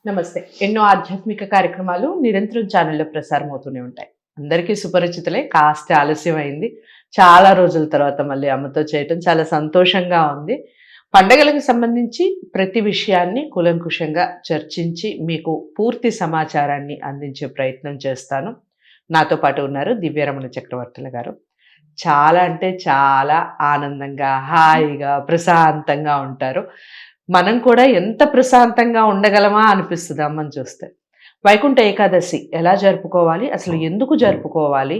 నమస్తే. ఎన్నో ఆధ్యాత్మిక కార్యక్రమాలు నిరంతరం ఛానల్లో ప్రసారం అవుతూనే ఉంటాయి. అందరికీ సుపరిచితులే. కాస్త ఆలస్యం అయింది. చాలా రోజుల తర్వాత మళ్ళీ అమ్మతో చేయటం చాలా సంతోషంగా ఉంది. పండగలకు సంబంధించి ప్రతి విషయాన్ని కూలంకుషంగా చర్చించి మీకు పూర్తి సమాచారాన్ని అందించే ప్రయత్నం చేస్తాను. నాతో పాటు ఉన్నారు దివ్యరమణ చక్రవర్తుల గారు. చాలా అంటే చాలా ఆనందంగా, హాయిగా, ప్రశాంతంగా ఉంటారు. మనం కూడా ఎంత ప్రశాంతంగా ఉండగలమా అనిపిస్తుంది అమ్మని చూస్తే. వైకుంఠ ఏకాదశి ఎలా జరుపుకోవాలి? అసలు ఎందుకు జరుపుకోవాలి?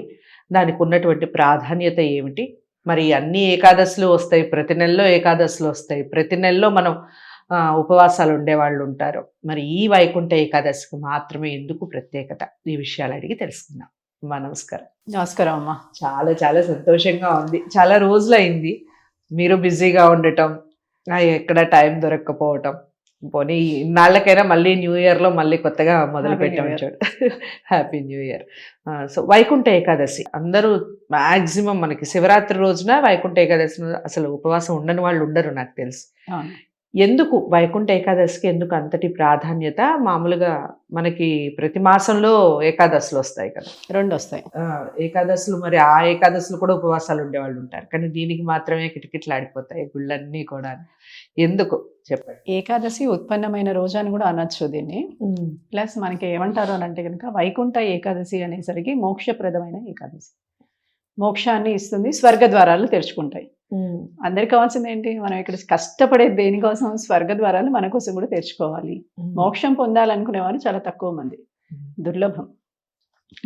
దానికి ఉన్నటువంటి ప్రాధాన్యత ఏమిటి? మరి అన్ని ఏకాదశులు వస్తాయి. ప్రతి నెలలో ఏకాదశులు వస్తాయి. ప్రతి నెలలో మనం ఉపవాసాలు ఉండేవాళ్ళు ఉంటారు. మరి ఈ వైకుంఠ ఏకాదశికి మాత్రమే ఎందుకు ప్రత్యేకత? ఈ విషయాలు అడిగి తెలుసుకుందాం. అమ్మా నమస్కారం. నమస్కారం అమ్మా. చాలా చాలా సంతోషంగా ఉంది. చాలా రోజులైంది. మీరు బిజీగా ఉండటం, ఎక్కడ టైం దొరక్కపోవటం. పోనీ ఇన్నాళ్ళకైనా మళ్ళీ న్యూ ఇయర్లో మళ్ళీ కొత్తగా మొదలు పెట్టాం చూడు. Happy new year. So Vaikuntha Ekadashi అందరూ మ్యాక్సిమం మనకి శివరాత్రి రోజున వైకుంఠ ఏకాదశి అసలు ఉపవాసం ఉండని వాళ్ళు ఉండరు నాకు తెలుసు. ఎందుకు వైకుంఠ ఏకాదశికి ఎందుకు అంతటి ప్రాధాన్యత? మామూలుగా మనకి ప్రతి మాసంలో ఏకాదశులు వస్తాయి కదా, 2 వస్తాయి ఏకాదశులు. మరి ఆ ఏకాదశులు కూడా ఉపవాసాలు ఉండేవాళ్ళు ఉంటారు, కానీ దీనికి మాత్రమే కిటకిటలాడిపోతాయి గుళ్ళన్నీ కూడా. ఎందుకు చెప్పండి. ఏకాదశి ఉత్పన్నమైన రోజు అని కూడా అనొచ్చు దీన్ని. ప్లస్ మనకి ఏమంటారు అని అంటే కనుక వైకుంఠ ఏకాదశి అనేసరికి మోక్షప్రదమైన ఏకాదశి. మోక్షాన్ని ఇస్తుంది, స్వర్గ ద్వారాలు తెరుచుకుంటాయి. అందరికి కావాల్సింది ఏంటి? మనం ఇక్కడ కష్టపడే దేనికోసం? స్వర్గ ద్వారాలు మన కోసం కూడా తెరుచుకోవాలి. మోక్షం పొందాలనుకునేవారు చాలా తక్కువ మంది, దుర్లభం.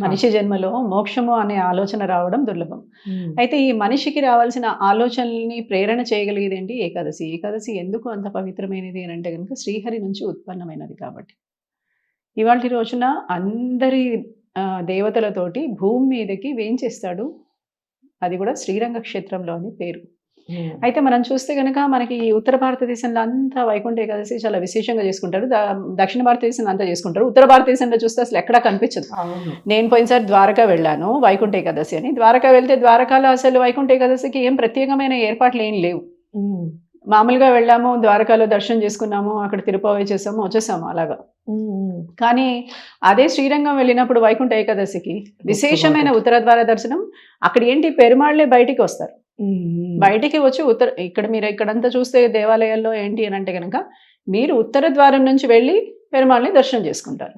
మనిషి జన్మలో మోక్షము అనే ఆలోచన రావడం దుర్లభం. అయితే ఈ మనిషికి రావాల్సిన ఆలోచనల్ని ప్రేరణ చేయగలిగేది ఏంటి? ఏకాదశి. ఏకాదశి ఎందుకు అంత పవిత్రమైనది అని అంటే కనుక శ్రీహరి నుంచి ఉత్పన్నమైనది కాబట్టి. ఇవాళ రోజున అందరి దేవతలతోటి భూమి మీదకి వేంచేస్తాడు. అది కూడా శ్రీరంగ క్షేత్రంలో అని పేరు. అయితే మనం చూస్తే కనుక మనకి ఉత్తర భారతదేశంలో అంతా వైకుంఠ ఏకాదశి చాలా విశేషంగా చేసుకుంటారు. దక్షిణ భారతదేశంలో అంతా చేసుకుంటారు. ఉత్తర భారతదేశంలో చూస్తే అసలు ఎక్కడా కనిపించదు. నేను పోయినసారి ద్వారకా వెళ్ళాను వైకుంఠ ఏకాదశి అని. ద్వారకా వెళ్తే ద్వారకాలో అసలు వైకుంఠ ఏకాదశికి ఏం ప్రత్యేకమైన ఏర్పాట్లు ఏం లేవు. మామూలుగా వెళ్ళాము, ద్వారకాలో దర్శనం చేసుకున్నాము, అక్కడ తిరుపతి చేసాము, వచ్చేసాము అలాగా. కానీ అదే శ్రీరంగం వెళ్ళినప్పుడు వైకుంఠ ఏకాదశికి విశేషమైన ఉత్తర ద్వార దర్శనం. అక్కడ ఏంటి, పెరుమాళ్లే బయటికి వస్తారు. బయటికి వచ్చి ఇక్కడ మీరు ఇక్కడంతా చూస్తే దేవాలయాల్లో ఏంటి అని అంటే కనుక మీరు ఉత్తర ద్వారం నుంచి వెళ్ళి పెరుమాళ్ళని దర్శనం చేసుకుంటారు.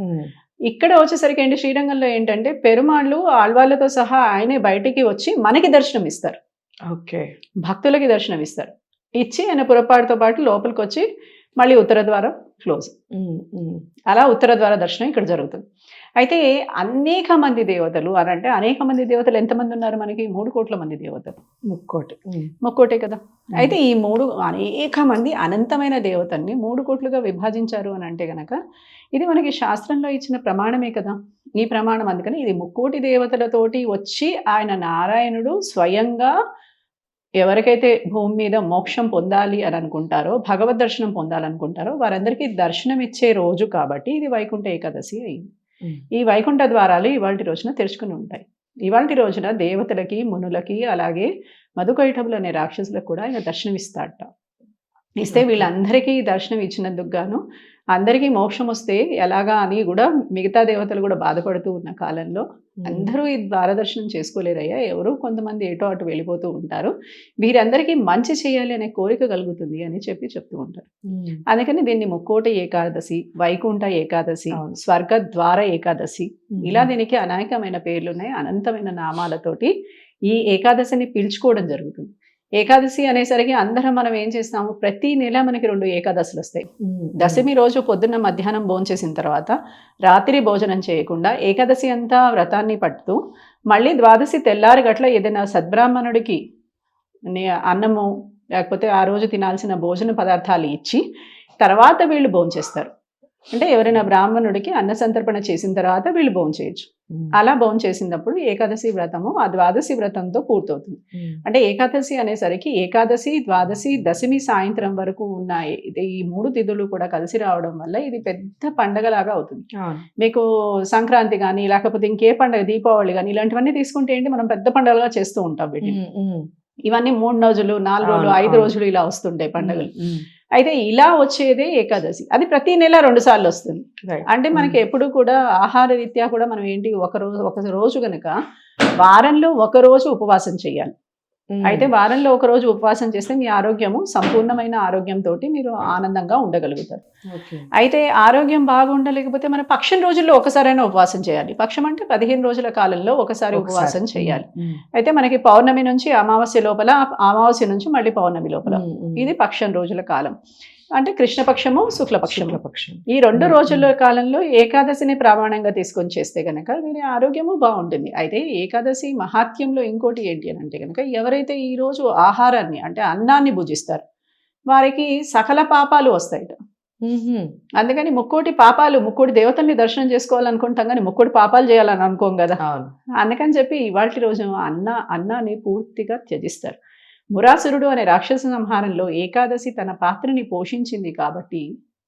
ఇక్కడ వచ్చేసరికి ఏంటి, శ్రీరంగంలో ఏంటంటే పెరుమాళ్ళు ఆళ్వాళ్ళతో సహా ఆయనే బయటికి వచ్చి మనకి దర్శనం ఇస్తారు. ఓకే, భక్తులకి దర్శనం ఇస్తారు. ఇచ్చి ఆయన పురపాటుతో పాటు లోపలికి వచ్చి మళ్ళీ ఉత్తర ద్వారం క్లోజ్. అలా ఉత్తర ద్వార దర్శనం ఇక్కడ జరుగుతుంది. అయితే అనేక మంది దేవతలు అని అంటే అనేక మంది దేవతలు ఎంతమంది ఉన్నారు మనకి? 3 కోట్ల మంది దేవతలు. ముక్కోటే కదా. అయితే ఈ 3 అనేక మంది అనంతమైన దేవతల్ని 3 కోట్లుగా విభజించారు అని అంటే గనక ఇది మనకి శాస్త్రంలో ఇచ్చిన ప్రమాణమే కదా. ఈ ప్రమాణం అందుకని ఇది 3 కోటి దేవతలతోటి వచ్చి ఆయన నారాయణుడు స్వయంగా ఎవరికైతే భూమి మీద మోక్షం పొందాలి అని అనుకుంటారో, భగవద్ దర్శనం పొందాలనుకుంటారో వారందరికీ దర్శనం ఇచ్చే రోజు కాబట్టి ఇది వైకుంఠ ఏకాదశి అయింది. ఈ వైకుంఠ ద్వారాలు ఇవాళ రోజున తెరుచుకుని ఉంటాయి. ఇవాళ రోజున దేవతలకి, మునులకి, అలాగే మధుకైటవులు అనే రాక్షసులకు కూడా ఆయన దర్శనం ఇస్తాడట. ఇస్తే వీళ్ళందరికీ దర్శనం ఇచ్చినందుకు గాను అందరికీ మోక్షం వస్తే ఎలాగా అని కూడా మిగతా దేవతలు కూడా బాధపడుతూ ఉన్న కాలంలో అందరూ ఈ ద్వారదర్శనం చేసుకోలేరయ్యా, ఎవరో కొంతమంది ఏటో అటు వెళ్ళిపోతూ ఉంటారు, వీరందరికీ మంచి చేయాలి అనే కోరిక కలుగుతుంది అని చెప్తూ ఉంటారు. అందుకని దీన్ని ముక్కోటి ఏకాదశి, వైకుంఠ ఏకాదశి, స్వర్గ ద్వార ఏకాదశి, ఇలా దీనికి అనేకమైన పేర్లు ఉన్నాయి. అనంతమైన నామాలతోటి ఈ ఏకాదశిని పిలుచుకోవడం జరుగుతుంది. ఏకాదశి అనేసరికి అందరం మనం ఏం చేస్తాము, ప్రతి నెల మనకి 2 ఏకాదశులు వస్తాయి. దశమి రోజు పొద్దున్న మధ్యాహ్నం భోంచేసిన తర్వాత రాత్రి భోజనం చేయకుండా ఏకాదశి అంతా వ్రతాన్ని పట్టుతూ మళ్ళీ ద్వాదశి తెల్లారి గట్ల ఏదైనా సద్బ్రాహ్మణుడికి అన్నము లేకపోతే ఆ రోజు తినాల్సిన భోజన పదార్థాలు ఇచ్చి తర్వాత వీళ్ళు భోంచేస్తారు. అంటే ఎవరైనా బ్రాహ్మణుడికి అన్న సంతర్పణ చేసిన తర్వాత వీళ్ళు భోంచేయచ్చు. అలా భోంచేసినప్పుడు ఏకాదశి వ్రతము ఆ ద్వాదశి వ్రతంతో పూర్తవుతుంది. అంటే ఏకాదశి అనేసరికి ఏకాదశి, ద్వాదశి, దశమి సాయంత్రం వరకు ఉన్న ఈ 3 తిథులు కూడా కలిసి రావడం వల్ల ఇది పెద్ద పండగలాగా అవుతుంది. మీకు సంక్రాంతి కానీ లేకపోతే ఇంకే పండగ, దీపావళి కానీ ఇలాంటివన్నీ తీసుకుంటే ఏంటి, మనం పెద్ద పండుగలుగా చేస్తూ ఉంటాం వీటిని. ఇవన్నీ 3 రోజులు, 4 రోజులు, 5 రోజులు ఇలా వస్తుంటాయి పండుగలు. అయితే ఇలా వచ్చేదే ఏకాదశి. అది ప్రతి నెల 2 సార్లు వస్తుంది. అంటే మనకి ఎప్పుడు కూడా ఆహార రీత్యా కూడా మనం ఏంటి ఒక రోజు గనక వారంలో ఒక రోజు ఉపవాసం చేయాలి. అయితే వారంలో ఒక రోజు ఉపవాసం చేస్తే మీ ఆరోగ్యము సంపూర్ణమైన ఆరోగ్యంతో మీరు ఆనందంగా ఉండగలుగుతారు. అయితే ఆరోగ్యం బాగుండలేకపోతే మన పక్షం రోజుల్లో ఒకసారైనా ఉపవాసం చేయాలి. పక్షం అంటే 15 రోజుల కాలంలో ఒకసారి ఉపవాసం చేయాలి. అయితే మనకి పౌర్ణమి నుంచి అమావాస్య లోపల, అమావాస్య నుంచి మళ్ళీ పౌర్ణమి లోపల, ఇది పక్షం రోజుల కాలం. అంటే కృష్ణపక్షము, శుక్లపక్షము. ఈ 2 రోజుల కాలంలో ఏకాదశిని ప్రమాణంగా తీసుకొని చేస్తే గనక వీరి ఆరోగ్యము బాగుంటుంది. అయితే ఏకాదశి మహాత్మ్యంలో ఇంకోటి ఏంటి అని అంటే కనుక ఎవరైతే ఈ రోజు ఆహారాన్ని అంటే అన్నాన్ని భుజిస్తారు వారికి సకల పాపాలు వస్తాయట. అందుకని ముక్కోటి దేవతల్ని దర్శనం చేసుకోవాలనుకుంటాం కానీ ముక్కోటి పాపాలు చేయాలని అనుకోం కదా. అందుకని చెప్పి ఇవాళ రోజు అన్నాన్ని పూర్తిగా త్యజిస్తారు. మురాసురుడు అనే రాక్షస సంహారంలో ఏకాదశి తన పాత్రని పోషించింది కాబట్టి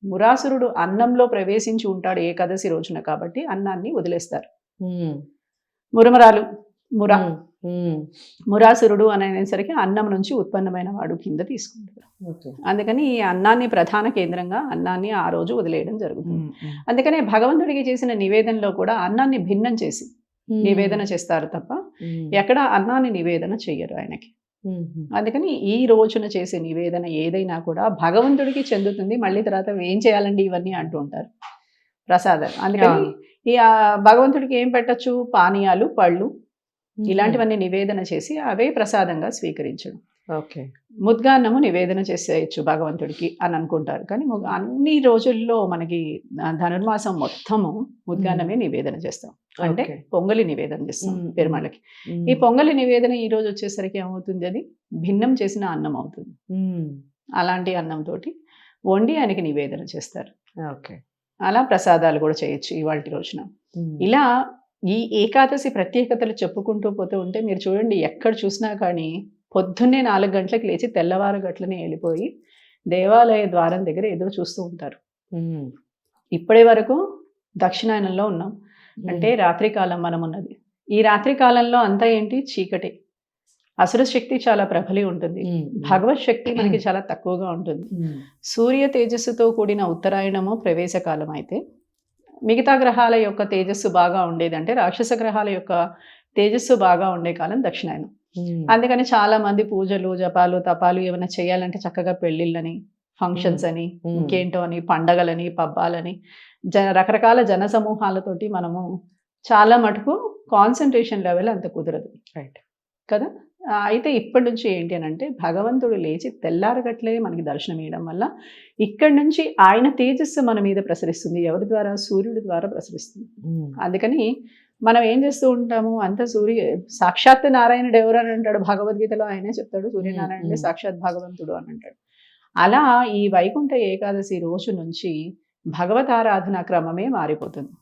మురాసురుడు అన్నంలో ప్రవేశించి ఉంటాడు ఏకాదశి రోజున కాబట్టి అన్నాన్ని వదిలేస్తారు. మురాసురుడు అనేసరికి అన్నం నుంచి ఉత్పన్నమైన వాడు కింద తీసుకుంటాడు. అందుకని ఈ అన్నాన్ని ప్రధాన కేంద్రంగా అన్నాన్ని ఆ రోజు వదిలేయడం జరుగుతుంది. అందుకనే భగవంతుడికి చేసిన నివేదనలో కూడా అన్నాన్ని భిన్నం చేసి నివేదన చేస్తారు తప్ప ఎక్కడ అన్నాన్ని నివేదన చెయ్యరు ఆయనకి. అందుకని ఈ రోజున చేసే నివేదన ఏదైనా కూడా భగవంతుడికి చెందుతుంది. మళ్ళీ తర్వాత ఏం చేయాలండి ఇవన్నీ అంటూ ఉంటారు ప్రసాదాలు. అందుకని ఈ భగవంతుడికి ఏం పెట్టచ్చు, పానీయాలు, పళ్ళు ఇలాంటివన్నీ నివేదన చేసి అవే ప్రసాదంగా స్వీకరించడం. ముద్గాన్నము నివేదన చేసేయచ్చు భగవంతుడికి అని అనుకుంటారు. కానీ అన్ని రోజుల్లో మనకి ధనుర్మాసం మొత్తము ముద్గాన్నమే నివేదన చేస్తాం. అంటే పొంగలి నివేదన చేస్తాం పెరుమాళ్ళకి. ఈ పొంగలి నివేదన ఈ రోజు వచ్చేసరికి ఏమవుతుంది, అది భిన్నం చేసిన అన్నం అవుతుంది. అలాంటి అన్నంతో వండి ఆయనకి నివేదన చేస్తారు. అలా ప్రసాదాలు కూడా చేయొచ్చు ఇవాళ రోజున. ఇలా ఈ ఏకాదశి ప్రత్యేకతలు చెప్పుకుంటూ పోతూ ఉంటే మీరు చూడండి, ఎక్కడ చూసినా కానీ పొద్దున్నే 4 గంటలకు లేచి తెల్లవారు గట్లనే వెళ్ళిపోయి దేవాలయ ద్వారం దగ్గర ఎదురు చూస్తూ ఉంటారు. ఇప్పటి వరకు దక్షిణాయనంలో ఉన్నాం, అంటే రాత్రికాలం మనం ఉన్నది. ఈ రాత్రి కాలంలో అంతా ఏంటి, చీకటి. అసుర శక్తి చాలా ప్రబలి ఉంటుంది, భగవత్ శక్తి మనకి చాలా తక్కువగా ఉంటుంది. సూర్య తేజస్సుతో కూడిన ఉత్తరాయణము ప్రవేశకాలం అయితే మిగతా గ్రహాల యొక్క తేజస్సు బాగా ఉండేది, అంటే రాక్షస గ్రహాల యొక్క తేజస్సు బాగా ఉండే కాలం దక్షిణాయనం. అందుకని చాలా మంది పూజలు, జపాలు, తపాలు ఏమైనా చేయాలంటే చక్కగా పెళ్లిళ్ళని, ఫంక్షన్స్ అని, ఇంకేంటో అని, పండగలని, పబ్బాలని, రకరకాల జన సమూహాలతోటి మనము చాలా మటుకు కాన్సన్ట్రేషన్ లెవెల్ అంత కుదరదు కదా. అయితే ఇప్పటి నుంచి ఏంటి అని అంటే భగవంతుడు లేచి తెల్లారగట్లే మనకి దర్శనం ఇవ్వడం వల్ల ఇక్కడి నుంచి ఆయన తేజస్సు మన మీద ప్రసరిస్తుంది. ఎవరి ద్వారా? సూర్యుడి ద్వారా ప్రసరిస్తుంది. అందుకని మనం ఏం చేస్తూ ఉంటాము, అంత సాక్షాత్ నారాయణుడు ఎవరు అని అంటాడు భగవద్గీతలో, ఆయనే చెప్తాడు సూర్యనారాయణుడే సాక్షాత్ భగవంతుడు అని అంటాడు. అలా ఈ వైకుంఠ ఏకాదశి రోజు నుంచి భగవత్ ఆరాధన క్రమమే మారిపోతుంది.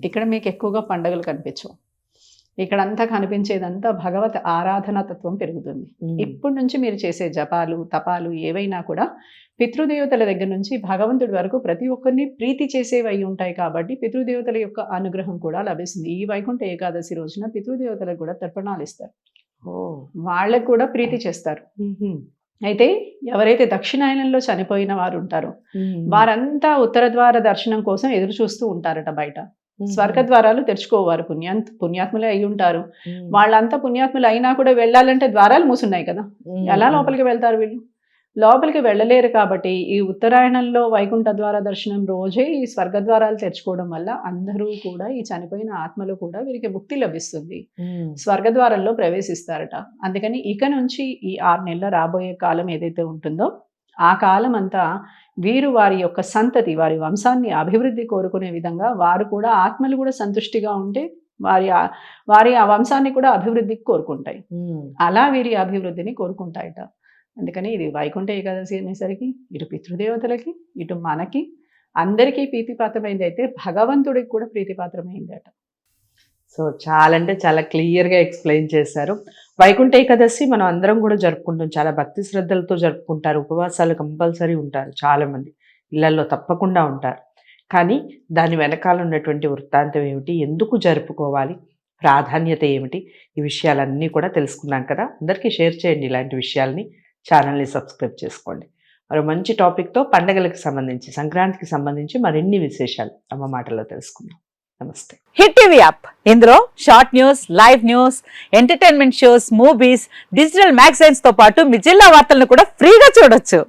ఇక్కడ మీకు ఎక్కువగా పండుగలు కనిపించవు, ఇక్కడంతా కనిపించేదంతా భగవత్ ఆరాధన తత్వం పెరుగుతుంది. ఇప్పటి నుంచి మీరు చేసే జపాలు, తపాలు ఏవైనా కూడా పితృదేవతల దగ్గర నుంచి భగవంతుడి వరకు ప్రతి ఒక్కరిని ప్రీతి చేసేవి అయి ఉంటాయి. కాబట్టి పితృదేవతల యొక్క అనుగ్రహం కూడా లభిస్తుంది. ఈ వైకుంఠ ఏకాదశి రోజున పితృదేవతలకు కూడా తర్పణాలు ఇస్తారు, వాళ్ళకు కూడా ప్రీతి చేస్తారు. అయితే ఎవరైతే దక్షిణాయనంలో చనిపోయిన వారు ఉంటారో వారంతా ఉత్తర ద్వార దర్శనం కోసం ఎదురు చూస్తూ ఉంటారట బయట. స్వర్గద్వారాలు తెరుచుకోవారు, పుణ్యాత్ములే అయి ఉంటారు. వాళ్ళంతా పుణ్యాత్ములు అయినా కూడా వెళ్ళాలంటే ద్వారాలు మూసున్నాయి కదా, ఎలా లోపలికి వెళ్తారు వీళ్ళు? లోపలికి వెళ్ళలేరు. కాబట్టి ఈ ఉత్తరాయణంలో వైకుంఠ ద్వార దర్శనం రోజే ఈ స్వర్గద్వారాలు తెరుచుకోవడం వల్ల అందరూ కూడా, ఈ చనిపోయిన ఆత్మలు కూడా వీరికి ముక్తి లభిస్తుంది, స్వర్గద్వారంలో ప్రవేశిస్తారట. అందుకని ఇక నుంచి ఈ 6 నెలల రాబోయే కాలం ఏదైతే ఉంటుందో ఆ కాలం అంతా వీరు వారి యొక్క సంతతి, వారి వంశాన్ని అభివృద్ధి కోరుకునే విధంగా వారు కూడా, ఆత్మలు కూడా సంతుష్టిగా ఉంటే వారి ఆ వంశాన్ని కూడా అభివృద్ధికి కోరుకుంటాయి. అలా వీరి అభివృద్ధిని కోరుకుంటాయట. అందుకని ఇది వైకుంఠ ఏకాదశి అనేసరికి ఇటు పితృదేవతలకి, ఇటు మనకి అందరికీ ప్రీతిపాత్రమైంది, అయితే భగవంతుడికి కూడా ప్రీతిపాత్రమైంది అట. సో చాలా అంటే చాలా క్లియర్గా ఎక్స్ప్లెయిన్ చేశారు. వైకుంఠ ఏకాదశి మనం అందరం కూడా జరుపుకుంటాం, చాలా భక్తి శ్రద్ధలతో జరుపుకుంటారు, ఉపవాసాలు కంపల్సరీ ఉంటారు, చాలామంది ఇళ్లలో తప్పకుండా ఉంటారు. కానీ దాని వెనకాల ఉన్నటువంటి వృత్తాంతం ఏమిటి, ఎందుకు జరుపుకోవాలి, ప్రాధాన్యత ఏమిటి, ఈ విషయాలన్నీ కూడా తెలుసుకున్నాం కదా. అందరికీ షేర్ చేయండి ఇలాంటి విషయాల్ని, ఛానల్ని సబ్స్క్రైబ్ చేసుకోండి. మరో మంచి టాపిక్తో పండగలకు సంబంధించి, సంక్రాంతికి సంబంధించి మరిన్ని విశేషాలు అమ్మ మాటల్లో తెలుసుకుందాం. నమస్తే. హిట్ టీవీ యాప్, ఇందులో short news, live news, entertainment shows, movies, digital magazines తో పాటు మీ జిల్లా వార్తలను కూడా ఫ్రీగా చూడొచ్చు.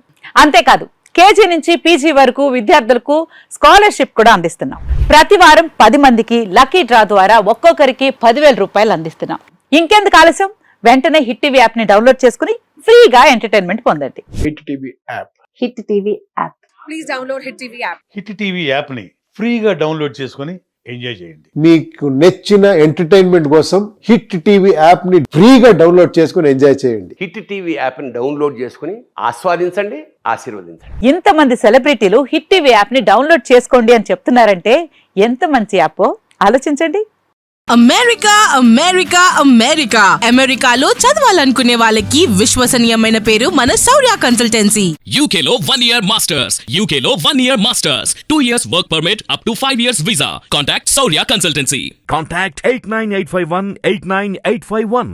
అంతేకాదు కేజీ నుంచి పీజీ వరకు విద్యార్థులకు స్కాలర్షిప్ కూడా అందిస్తున్నాం. ప్రతి వారం 10 మందికి లక్కీ డ్రా ద్వారా ఒక్కొక్కరికి 10,000 రూపాయలు అందిస్తున్నాం. ఇంకెందుకు ఆలస్యం, వెంటనే హిట్ టీవీ యాప్ ని డౌన్లోడ్ చేసుకుని ఫ్రీగా ఎంటర్టైన్మెంట్ పొందండి. Hit TV app. Hit TV app. Please download Hit TV app. Hit TV యాప్ని ఫ్రీగా డౌన్లోడ్ చేసుకొని ఎంజాయ్ చేయండి. మీకు నచ్చిన ఎంటర్టైన్మెంట్ కోసం హిట్ టీవీ యాప్ ని ఫ్రీగా డౌన్లోడ్ చేసుకుని ఎంజాయ్ చేయండి. హిట్ టీవీ యాప్ని డౌన్లోడ్ చేసుకుని ఆస్వాదించండి, ఆశీర్వదించండి. ఇంతమంది సెలబ్రిటీలు హిట్ టీవీ యాప్ ని డౌన్లోడ్ చేసుకోండి అని చెప్తున్నారంటే ఎంత మంచి యాప్ ఆలోచించండి. అమెరికా అమెరికా అమెరికా అమెరికాలో చదవాలనుకునే వాళ్ళకి విశ్వసనీయమైన పేరు మన శౌర్య consultancy. UK Law 1 Year Masters. UK Law 1 Year Masters. 2 years work permit up to 5 years visa. Contact Saurya Consultancy. Contact 89851 89851.